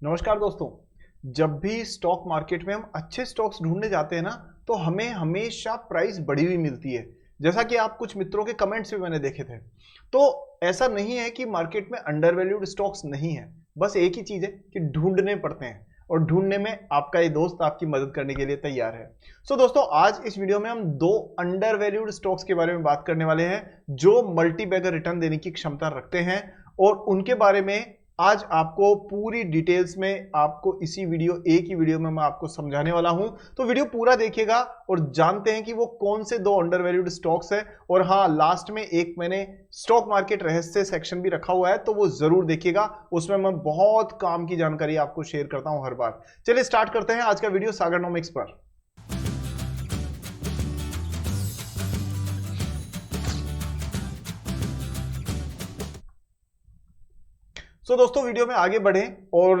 नमस्कार दोस्तों। जब भी स्टॉक मार्केट में हम अच्छे स्टॉक्स ढूंढने जाते हैं ना, तो हमें हमेशा प्राइस बढ़ी हुई मिलती है। जैसा कि आप कुछ मित्रों के कमेंट्स भी मैंने देखे थे। तो ऐसा नहीं है कि मार्केट में अंडर वैल्यूड स्टॉक्स नहीं है, बस एक ही चीज है कि ढूंढने पड़ते हैं, और ढूंढने में आपका ये दोस्त आपकी मदद करने के लिए तैयार है। सो दोस्तों, आज इस वीडियो में हम दो अंडर वैल्यूड स्टॉक्स के बारे में बात करने वाले हैं जो मल्टी बैगर रिटर्न देने की क्षमता रखते हैं, और उनके बारे में आज आपको पूरी डिटेल्स में आपको इसी वीडियो एक ही वीडियो में मैं आपको समझाने वाला हूं। तो वीडियो पूरा देखिएगा और जानते हैं कि वो कौन से दो अंडर वैल्यूड स्टॉक्स है। और हाँ, लास्ट में एक मैंने स्टॉक मार्केट रहस्य सेक्शन भी रखा हुआ है, तो वो जरूर देखिएगा। उसमें मैं बहुत काम की जानकारी आपको शेयर करता हूं हर बार। चलिए स्टार्ट करते हैं आज का वीडियो सागरनॉमिक्स पर। दोस्तों, वीडियो में आगे बढ़ें और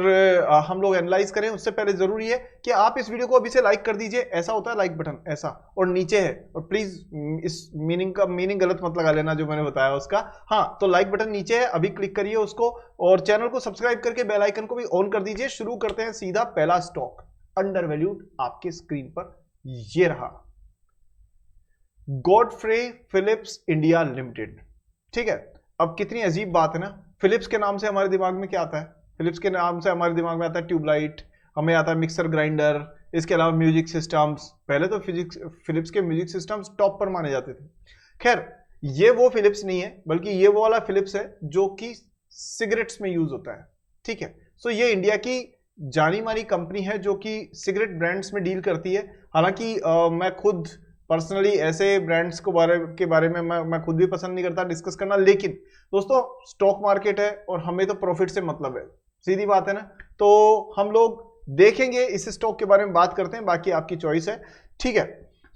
हम लोग एनालाइज करें उससे पहले जरूरी है कि आप इस वीडियो को अभी से लाइक कर दीजिए। ऐसा होता है लाइक बटन ऐसा, और नीचे है, और प्लीज इस मीनिंग गलत मत लगा लेना जो मैंने बताया उसका। हाँ, तो लाइक बटन नीचे है, अभी क्लिक करिए उसको, और चैनल को सब्सक्राइब करके बेल आइकन को भी ऑन कर दीजिए। शुरू करते हैं सीधा। पहला स्टॉक अंडर वैल्यूड आपके स्क्रीन पर ये रहा, गॉडफ्रे फिलिप्स इंडिया लिमिटेड। ठीक है, अब कितनी अजीब बात है ना। फिलिप्स के नाम से हमारे दिमाग में क्या आता है? फिलिप्स के नाम से हमारे दिमाग में आता है ट्यूबलाइट, हमें आता है मिक्सर ग्राइंडर, इसके अलावा म्यूजिक सिस्टम्स। पहले तो फिलिप्स के म्यूजिक सिस्टम्स टॉप पर माने जाते थे। खैर, ये वो फिलिप्स नहीं है, बल्कि ये वो वाला फिलिप्स है जो कि सिगरेट्स में यूज होता है। ठीक है, सो ये इंडिया की जानी मानी कंपनी है जो कि सिगरेट ब्रांड्स में डील करती है। हालांकि मैं खुद पर्सनली ऐसे ब्रांड्स के बारे में मैं खुद भी पसंद नहीं करता डिस्कस करना, लेकिन दोस्तों स्टॉक मार्केट है और हमें तो प्रॉफिट से मतलब है, सीधी बात है ना। तो हम लोग देखेंगे इस स्टॉक के बारे में, बात करते हैं, बाकी आपकी चॉइस है। ठीक है,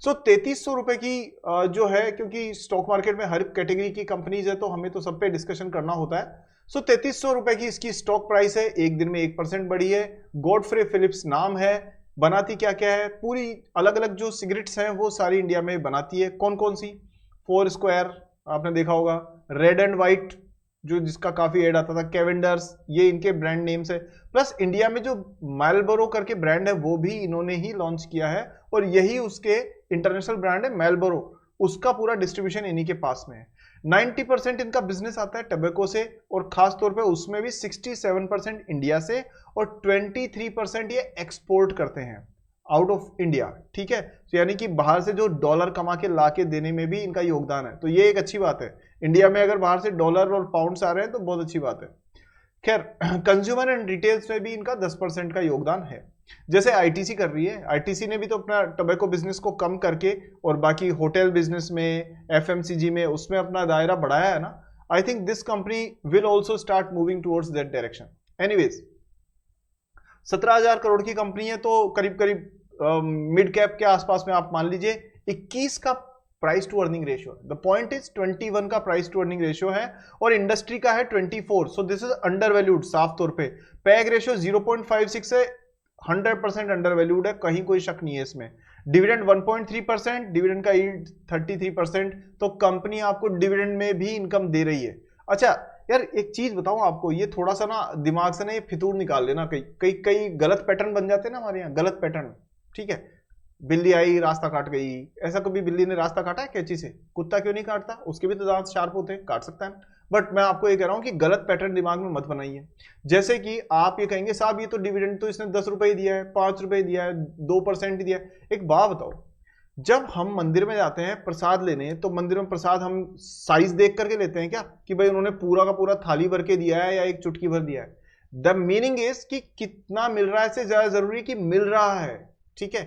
सो 3300 रुपए की जो है, क्योंकि स्टॉक मार्केट में हर कैटेगरी की कंपनीज है तो हमें तो सब पे डिस्कशन करना होता है। सो 3300 रुपए की इसकी स्टॉक प्राइस है। एक दिन में 1% बढ़ी है। गॉडफ्रे फिलिप्स नाम है। बनाती क्या क्या है, पूरी अलग अलग जो सिगरेट्स हैं वो सारी इंडिया में बनाती है। कौन कौन सी? फोर स्क्वायर आपने देखा होगा, रेड एंड व्हाइट जो जिसका काफी एड आता था, कैवेंडर्स, ये इनके ब्रांड नेम्स है। प्लस इंडिया में जो मैलबोरो करके ब्रांड है वो भी इन्होंने ही लॉन्च किया है, और यही उसके इंटरनेशनल ब्रांड है मैलबोरो। उसका पूरा डिस्ट्रीब्यूशन इन्हीं के पास में है। 90% इनका बिजनेस आता है टबैको से, और खास तौर पे उसमें भी 67% इंडिया से, और 23% ये एक्सपोर्ट करते हैं आउट ऑफ इंडिया। ठीक है, तो यानी कि बाहर से जो डॉलर कमा के ला के देने में भी इनका योगदान है, तो ये एक अच्छी बात है। इंडिया में अगर बाहर से डॉलर और पाउंड्स आ रहे हैं तो बहुत अच्छी बात है। खैर, कंज्यूमर एंड रिटेल्स में भी इनका 10% का योगदान है। जैसे आईटीसी कर रही है, आईटीसी ने भी तो अपना टबैको बिजनेस को कम करके और बाकी होटल बिजनेस में, एफएमसीजी में, उसमें अपना दायरा बढ़ाया है ना। I think this company will also start moving towards that direction. Anyways, 17,000 crore की कंपनी है, तो करीब करीब मिड कैप के आसपास में आप मान लीजिए 21 का price to earning ratio. The point is 21 का प्राइस टू अर्निंग रेशियो है, और इंडस्ट्री का है 24। So this is under valued साफ तौर पे। पैग रेशियो 0.56 है, 100% अंडर वैल्यूड है, कहीं कोई शक नहीं है इसमें। डिविडेंड 1.3%, डिविडेंड का यील्ड 33%, तो कंपनी आपको डिविडेंड में भी इनकम दे रही है। अच्छा यार, एक चीज बताऊं आपको, ये थोड़ा सा ना दिमाग से ना ये फितूर निकाल लेना। कई गलत पैटर्न बन जाते हैं ना हमारे यहाँ, गलत पैटर्न। ठीक है, बिल्ली आई रास्ता काट गई, ऐसा कभी बिल्ली ने रास्ता काटा है कैंची से? कुत्ता क्यों नहीं काटता? उसके भी तो दांत शार्प होते हैं, काट सकता है। बट मैं आपको ये कह रहा हूं कि गलत पैटर्न दिमाग में मत बनाइए। जैसे कि आप ये कहेंगे साहब ये तो डिविडेंड तो इसने 10 रुपए दिया है, 5 रुपए दिया है, 2% ही दिया है। एक बात बताओ, जब हम मंदिर में जाते हैं प्रसाद लेने, तो मंदिर में प्रसाद हम साइज देख करके लेते हैं क्या, कि भाई उन्होंने पूरा का पूरा थाली भर के दिया है या एक चुटकी भर दिया है? द मीनिंग इज कि कितना मिल रहा है से ज्यादा जरूरी कि मिल रहा है। ठीक है,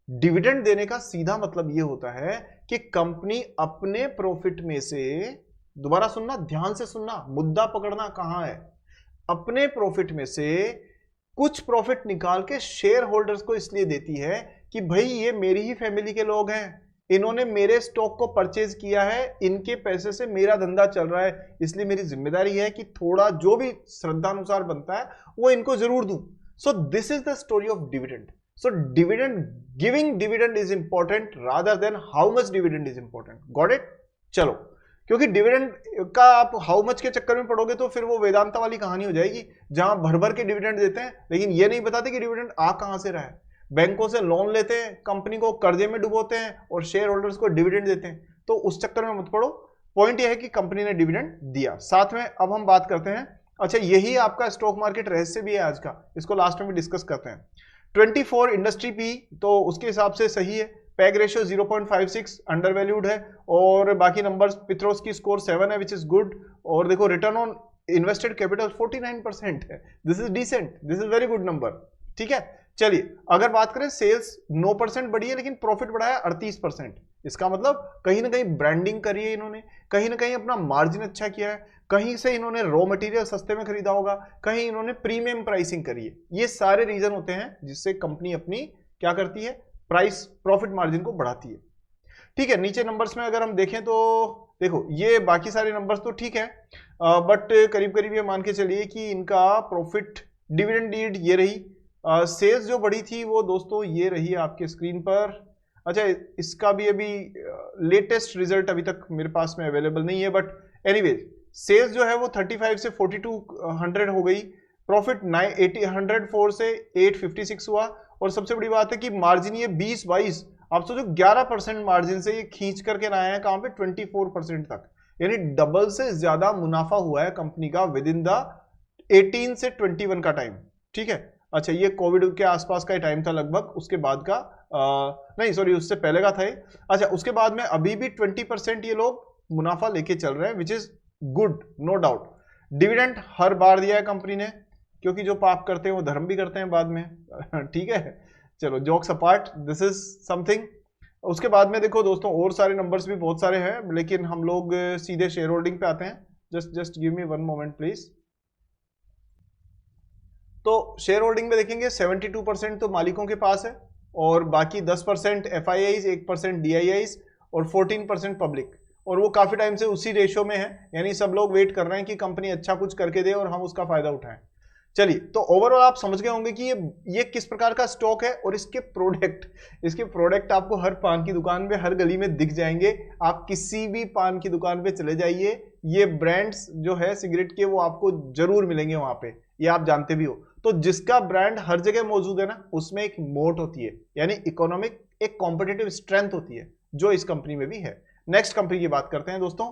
डिविडेंड देने का सीधा मतलब यह होता है कि कंपनी अपने प्रॉफिट में से, दोबारा सुनना, ध्यान से सुनना, मुद्दा पकड़ना कहां है, अपने प्रॉफिट में से कुछ प्रॉफिट निकाल के शेयर होल्डर्स को इसलिए देती है कि भाई ये मेरी ही फैमिली के लोग हैं, इन्होंने मेरे स्टॉक को परचेज किया है, इनके पैसे से मेरा धंधा चल रहा है, इसलिए मेरी जिम्मेदारी है कि थोड़ा जो भी श्रद्धानुसार बनता है वो इनको जरूर दूं। So this is the story of dividend. So giving dividend is important rather than how much dividend is important. Got it? चलो, क्योंकि डिविडेंड का आप हाउ मच के चक्कर में पड़ोगे तो फिर वो वेदांता वाली कहानी हो जाएगी, जहां भर भर के डिविडेंड देते हैं लेकिन ये नहीं बताते कि डिविडेंड आ कहां से रहा है। बैंकों से लोन लेते हैं, कंपनी को कर्जे में डुबोते हैं और शेयर होल्डर्स को डिविडेंड देते हैं, तो उस चक्कर में मत पड़ो। पॉइंट यह है कि कंपनी ने डिविडेंड दिया। साथ में अब हम बात करते हैं, अच्छा यही आपका स्टॉक मार्केट रहस्य भी है आज का, इसको लास्ट में भी डिस्कस करते हैं। 24 इंडस्ट्री पी तो उसके हिसाब से सही है, पैग रेशियो 0.56 अंडर वैल्यूड है, और बाकी नंबर्स पित्रोस की स्कोर 7 है विच इज गुड, और देखो रिटर्न ऑन इन्वेस्टेड कैपिटल 49% है, this is decent, this is very good number. ठीक है, चलिए अगर बात करें सेल्स 9% बढ़ी है लेकिन प्रॉफिट बढ़ा है 38%। इसका मतलब कहीं ना कहीं ब्रांडिंग करी है इन्होंने, कहीं ना कहीं अपना मार्जिन अच्छा किया है, कहीं से इन्होंने रॉ मटेरियल सस्ते में खरीदा होगा, कहीं इन्होंने प्रीमियम प्राइसिंग करी है। ये सारे रीजन होते हैं जिससे कंपनी अपनी क्या करती है, प्राइस प्रॉफिट मार्जिन को बढ़ाती है। ठीक है, नीचे नंबर्स में अगर हम देखें तो देखो ये बाकी सारे नंबर्स तो ठीक है, बट करीब करीब ये मान के चलिए कि इनका प्रॉफिट डिविडेंड यील्ड ये रही, सेल्स जो बढ़ी थी वो दोस्तों ये रही आपके स्क्रीन पर। अच्छा इसका भी अभी लेटेस्ट रिजल्ट अभी तक मेरे पास में अवेलेबल नहीं है, बट एनीवे सेल्स जो है वो 35 से 4200 हो गई, प्रॉफिट 104 से 856 हुआ, और सबसे बड़ी बात है कि मार्जिन ये 20-22, आप सोचो 11% मार्जिन से ये खींच करके आए हैं कहां पे 24% तक, यानी डबल से ज्यादा मुनाफा हुआ है कंपनी का विद इन द 18 से 21 का टाइम। ठीक है, अच्छा ये कोविड के आसपास का टाइम था लगभग, उसके बाद का नहीं सॉरी उससे पहले का था ये। अच्छा उसके बाद में अभी भी 20% ये लोग मुनाफा लेके चल रहे हैं which is good, no doubt. Dividend हर बार दिया है कंपनी ने, क्योंकि जो पाप करते हैं वो धर्म भी करते हैं बाद में ठीक है, चलो jokes apart, this is something. उसके बाद में देखो दोस्तों और सारे नंबर्स भी बहुत सारे हैं, लेकिन हम लोग सीधे शेयर होल्डिंग पे आते हैं। Just give me 1 moment please. तो शेयर होल्डिंग में देखेंगे 72% तो मालिकों के पास है, और बाकी 10% FIIs, 1% DIIs और 14% पब्लिक, और वो काफी टाइम से उसी रेशियो में है, यानी सब लोग वेट कर रहे हैं कि कंपनी अच्छा कुछ करके दे और हम उसका फायदा उठाएं। चलिए तो ओवरऑल आप समझ गए होंगे कि ये किस प्रकार का स्टॉक है, और इसके प्रोडक्ट आपको हर पान की दुकान पे हर गली में दिख जाएंगे। आप किसी भी पान की दुकान पे चले जाइए, ये ब्रांड्स जो है सिगरेट के वो आपको जरूर मिलेंगे वहां पे, ये आप जानते भी हो। तो जिसका ब्रांड हर जगह मौजूद है ना, उसमें एक मोट होती है, यानी इकोनॉमिक एक कॉम्पिटिटिव स्ट्रेंथ होती है, जो इस कंपनी में भी है। नेक्स्ट कंपनी की बात करते हैं दोस्तों,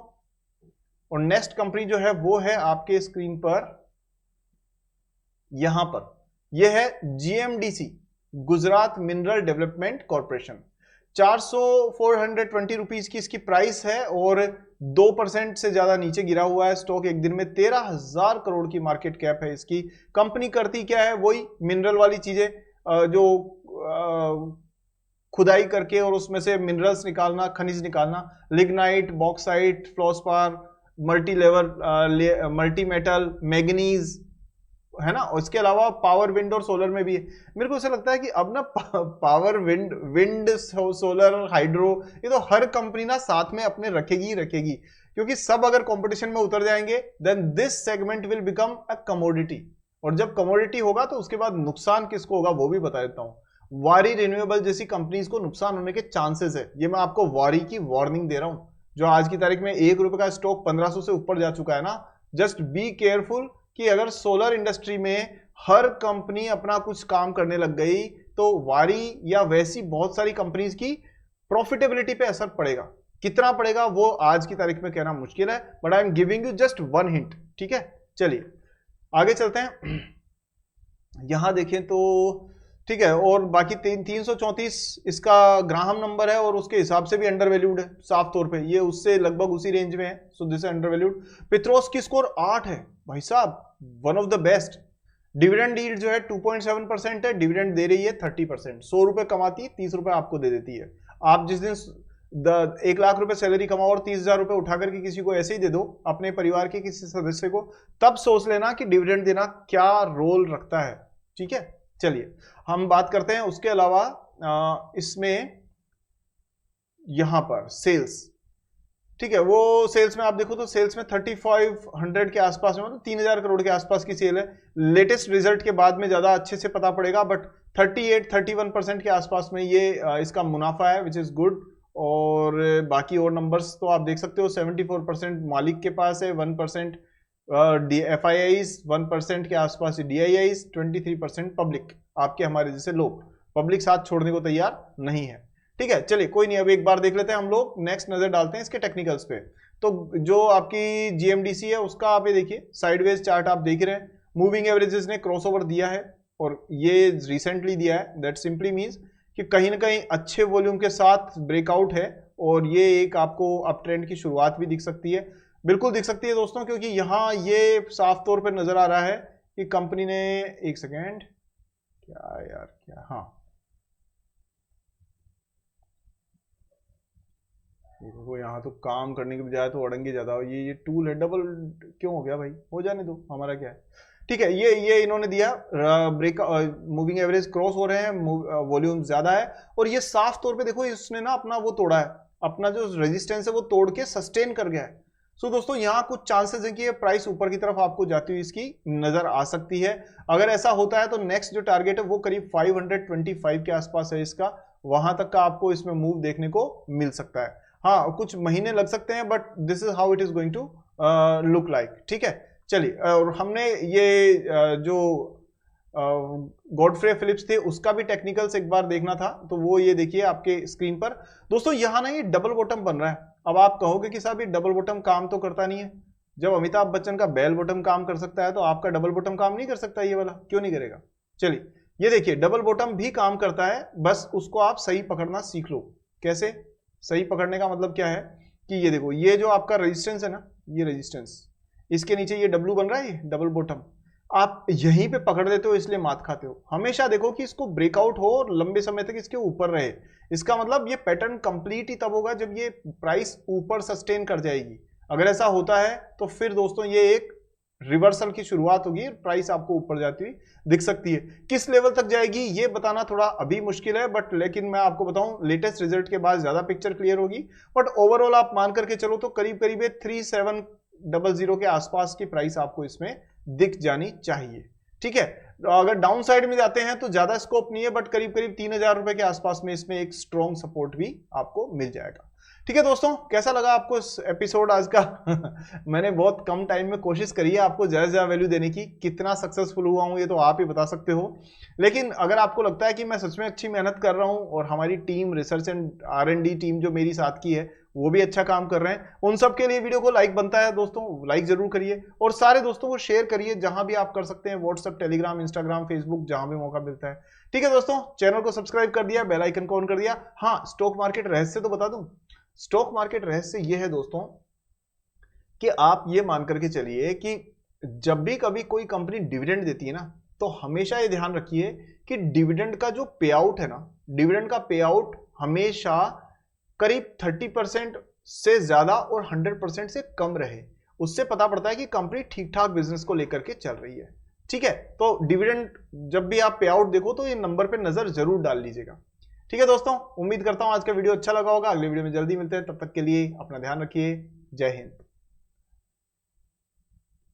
और नेक्स्ट कंपनी जो है वो है आपके स्क्रीन पर, यहां पर यह है GMDC, Gujarat mineral development corporation. 420 rupees की इसकी प्राइस है, और 2% से ज्यादा नीचे गिरा हुआ है स्टॉक एक दिन में। 13,000 करोड़ की मार्केट कैप है इसकी। कंपनी करती क्या है, वही मिनरल वाली चीजें, जो खुदाई करके और उसमें से मिनरल्स निकालना, खनिज निकालना, lignite, bauxite, फ्लोस्पार, multi level, multi metal, manganese, है ना। और इसके अलावा पावर, विंड और सोलर में भी है। मेरे को ऐसा लगता है कि अब ना पावर, विंड, सोलर, हाइड्रो, ये तो हर कंपनी ना साथ में अपने रखेगी ही रखेगी, क्योंकि सब अगर कंपटीशन में उतर जाएंगे then this segment will become a commodity, और जब कमोडिटी होगा तो उसके बाद नुकसान किसको होगा वो भी बता देता हूं। वारी रिन्यूएबल जैसी कंपनीज को नुकसान होने के चांसेस है, ये मैं आपको वारी की वार्निंग दे रहा हूं। जो आज की तारीख में 1 रुपए का स्टॉक 1500 से ऊपर जा चुका है ना, जस्ट बी केयरफुल कि अगर सोलर इंडस्ट्री में हर कंपनी अपना कुछ काम करने लग गई तो वारी या वैसी बहुत सारी कंपनीज की प्रॉफिटेबिलिटी पे असर पड़ेगा। कितना पड़ेगा वो आज की तारीख में कहना मुश्किल है, but I am giving you just 1 hint. ठीक है, चलिए आगे चलते हैं। यहां देखें तो ठीक है, और बाकी 334 इसका ग्राहम नंबर है, और उसके हिसाब से भी अंडर वैल्यूड है साफ तौर पे, ये उससे लगभग उसी रेंज में है, सो दिस अंडर वैल्यूड। पित्रोस की स्कोर 8 है भाई साहब, one of the best. Dividend yield जो है 2.7% है, डिविडेंड दे रही है 30%। 100 रुपए कमाती है, 30 रुपए आपको दे देती है। आप जिस दिन 1 लाख रुपए सैलरी कमाओ और 30,000 रुपए उठा करके किसी को ऐसे ही दे दो, अपने परिवार के किसी सदस्य को, तब सोच लेना कि डिविडेंड देना क्या रोल रखता है। ठीक है, चलिए हम बात करते हैं उसके अलावा इसमें यहां पर सेल्स। ठीक है, वो सेल्स में आप देखो तो सेल्स में 3500 के आसपास में, मतलब 3000 करोड़ के आसपास की सेल है। लेटेस्ट रिजल्ट के बाद में ज्यादा अच्छे से पता पड़ेगा, बट 38-31% के आसपास में ये इसका मुनाफा है विच इज गुड। और बाकी और नंबर्स तो आप देख सकते हो। 74% मालिक के पास है, 1% FIIs, 1% के आसपास DIIs, 23% पब्लिक, आपके हमारे जैसे लोग। पब्लिक साथ छोड़ने को तैयार नहीं है। ठीक है, चलिए कोई नहीं, अब एक बार देख लेते हैं हम लोग, नेक्स्ट नजर डालते हैं इसके टेक्निकल्स पे। तो जो आपकी GMDC है उसका आप ये देखिए साइडवेज चार्ट आप देख रहे हैं, मूविंग एवरेजेस ने क्रॉसओवर दिया है और ये रिसेंटली दिया है। दैट सिंपली मींस कि कहीं ना कहीं अच्छे वॉल्यूम के साथ ब्रेकआउट है और ये एक आपको अप ट्रेंड की शुरुआत भी दिख सकती है, बिल्कुल दिख सकती है दोस्तों, क्योंकि यहाँ ये साफ तौर पर नजर आ रहा है कि कंपनी ने, एक सेकेंड, क्या यार क्या, हाँ देखो यहाँ तो काम करने के बजाय तो अड़ंगे ज्यादा हो। ये टूल है, डबल क्यों हो गया भाई, हो जाने दो, हमारा क्या है। ठीक है, ये इन्होंने दिया, ब्रेक मूविंग एवरेज क्रॉस हो रहे हैं, वॉल्यूम ज्यादा है और ये साफ तौर पे देखो इसने ना अपना वो तोड़ा है, अपना जो रेजिस्टेंस है वो तोड़ के सस्टेन कर गया है। सो दोस्तों यहाँ कुछ चांसेस है कि ये प्राइस ऊपर की तरफ आपको जाती हुई इसकी नजर आ सकती है। अगर ऐसा होता है तो नेक्स्ट जो टारगेट है वो करीब 525 के आसपास है इसका, वहां तक का आपको इसमें मूव देखने को मिल सकता है। हाँ कुछ महीने लग सकते हैं, but this is how it is going to look like. ठीक है, चलिए, और हमने ये जो गॉडफ्रे फिलिप्स थे उसका भी टेक्निकल्स एक बार देखना था, तो वो ये देखिए आपके स्क्रीन पर दोस्तों। यहाँ ना ये डबल बॉटम बन रहा है। अब आप कहोगे कि साहब ये डबल बॉटम काम तो करता नहीं है, जब अमिताभ बच्चन का बेल बॉटम काम कर सकता है तो आपका डबल बॉटम काम नहीं कर सकता, ये वाला क्यों नहीं करेगा। चलिए ये देखिए डबल बॉटम भी काम करता है, बस उसको आप सही पकड़ना सीख लो। कैसे सही पकड़ने का मतलब क्या है कि ये देखो, ये जो आपका रेजिस्टेंस है ना, ये रेजिस्टेंस, इसके नीचे ये डब्ल्यू बन रहा है, ये डबल बॉटम, आप यहीं पे पकड़ देते हो इसलिए मात खाते हो। हमेशा देखो कि इसको ब्रेकआउट हो और लंबे समय तक इसके ऊपर रहे। इसका मतलब ये पैटर्न कंप्लीट ही तब होगा जब ये प्राइस ऊपर सस्टेन कर जाएगी। अगर ऐसा होता है तो फिर दोस्तों ये एक रिवर्सल की शुरुआत होगी, प्राइस आपको ऊपर जाती हुई दिख सकती है। किस लेवल तक जाएगी ये बताना थोड़ा अभी मुश्किल है, बट लेकिन मैं आपको बताऊं लेटेस्ट रिजल्ट के बाद ज्यादा पिक्चर क्लियर होगी। बट ओवरऑल आप मान करके चलो तो करीब करीब 3700 के आसपास की प्राइस आपको इसमें दिख जानी चाहिए। ठीक है, अगर डाउन साइड में जाते हैं तो ज्यादा स्कोप नहीं है, बट करीब करीब 3000 रुपए के आसपास में इसमें एक स्ट्रॉन्ग सपोर्ट भी आपको मिल जाएगा। ठीक है दोस्तों, कैसा लगा आपको इस एपिसोड आज का मैंने बहुत कम टाइम में कोशिश करी है आपको ज्यादा से ज्यादा वैल्यू देने की। कितना सक्सेसफुल हुआ हूं ये तो आप ही बता सकते हो, लेकिन अगर आपको लगता है कि मैं सच में अच्छी मेहनत कर रहा हूं और हमारी team research and R&D team जो मेरी साथ की है वो भी अच्छा काम कर रहे हैं, उन सब के लिए वीडियो को लाइक बनता है दोस्तों, लाइक जरूर करिए और सारे दोस्तों को शेयर करिए जहां भी आप कर सकते हैं, व्हाट्सएप, टेलीग्राम, इंस्टाग्राम, फेसबुक, जहां भी मौका मिलता है। ठीक है दोस्तों, चैनल को सब्सक्राइब कर दिया, बेल आइकन को ऑन कर दिया। हाँ, स्टॉक मार्केट रहस्य तो बता दूं, स्टॉक मार्केट रहस्य ये है दोस्तों कि आप ये मान करके चलिए कि जब भी कभी कोई कंपनी डिविडेंड देती है ना, तो हमेशा ये ध्यान रखिए कि डिविडेंड का जो पे आउट है ना, डिविडेंड का पे आउट हमेशा करीब 30% से ज्यादा और 100% से कम रहे। उससे पता पड़ता है कि कंपनी ठीक ठाक बिजनेस को लेकर के चल रही है। ठीक है, तो डिविडेंड जब भी आप पे आउट देखो तो ये नंबर पे नजर जरूर डाल लीजिएगा। ठीक है दोस्तों, उम्मीद करता हूं आज का वीडियो अच्छा लगा होगा। अगले वीडियो में जल्दी मिलते हैं, तब तक के लिए अपना ध्यान रखिए। जय हिंद।